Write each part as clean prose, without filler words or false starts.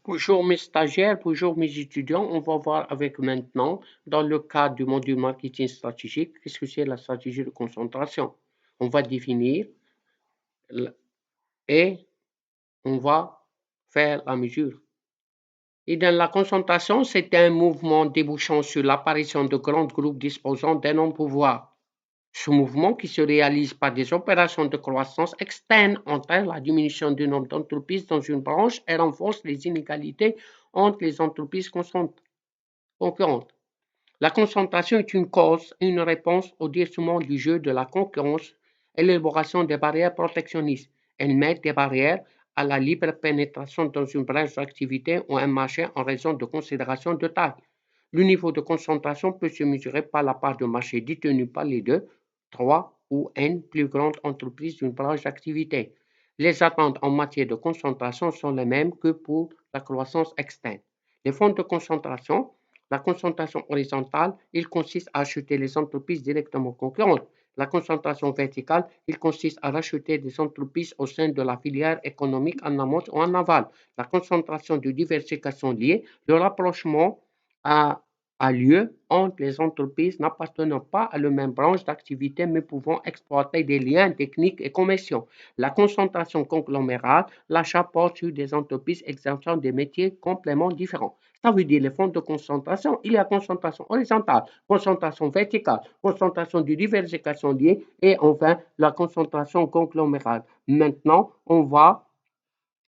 Bonjour mes stagiaires, bonjour mes étudiants. On va voir avec maintenant, dans le cadre du module marketing stratégique, qu'est-ce que c'est la stratégie de concentration. On va définir et on va faire la mesure. Et dans la concentration, c'est un mouvement débouchant sur l'apparition de grands groupes disposant d'un énorme pouvoir. Ce mouvement, qui se réalise par des opérations de croissance externe, entraîne la diminution du nombre d'entreprises dans une branche et renforce les inégalités entre les entreprises concurrentes. La concentration est une cause et une réponse au détriment du jeu de la concurrence et l'élaboration des barrières protectionnistes. Elle met des barrières à la libre pénétration dans une branche d'activité ou un marché en raison de considérations de taille. Le niveau de concentration peut se mesurer par la part de marché détenue par les deux, trois ou n plus grandes entreprises d'une branche d'activité. Les attentes en matière de concentration sont les mêmes que pour la croissance externe. Les fonds de concentration, la concentration horizontale, il consiste à acheter les entreprises directement concurrentes. La concentration verticale, il consiste à racheter des entreprises au sein de la filière économique en amont ou en aval. La concentration de diversification liée, le rapprochement a, a lieu entre les entreprises n'appartenant pas à la même branche d'activité mais pouvant exploiter des liens techniques et commerciaux. La concentration conglomérale, l'achat porte sur des entreprises exerçant des métiers complètement différents. Ça veut dire les fonds de concentration, il y a concentration horizontale, concentration verticale, concentration de diversification liée et enfin la concentration conglomérale. Maintenant, on va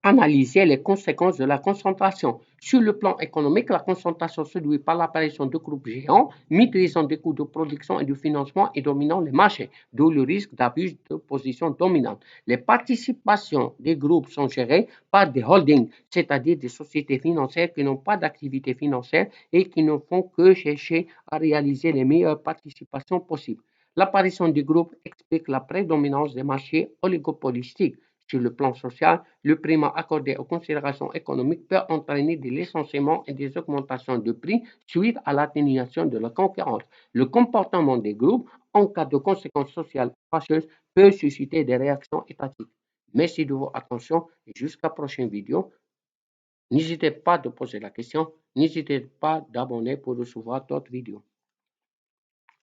analyser les conséquences de la concentration. Sur le plan économique, la concentration se douée par l'apparition de groupes géants, maîtrisant des coûts de production et de financement et dominant les marchés, d'où le risque d'abus de position dominante. Les participations des groupes sont gérées par des holdings, c'est-à-dire des sociétés financières qui n'ont pas d'activité financière et qui ne font que chercher à réaliser les meilleures participations possibles. L'apparition des groupes explique la prédominance des marchés oligopolistiques. Sur le plan social, le primat accordé aux considérations économiques peut entraîner des licenciements et des augmentations de prix suite à l'atténuation de la concurrence. Le comportement des groupes en cas de conséquences sociales fâcheuses peut susciter des réactions étatiques. Merci de votre attention et jusqu'à la prochaine vidéo. N'hésitez pas de poser la question, n'hésitez pas d'abonner pour recevoir d'autres vidéos.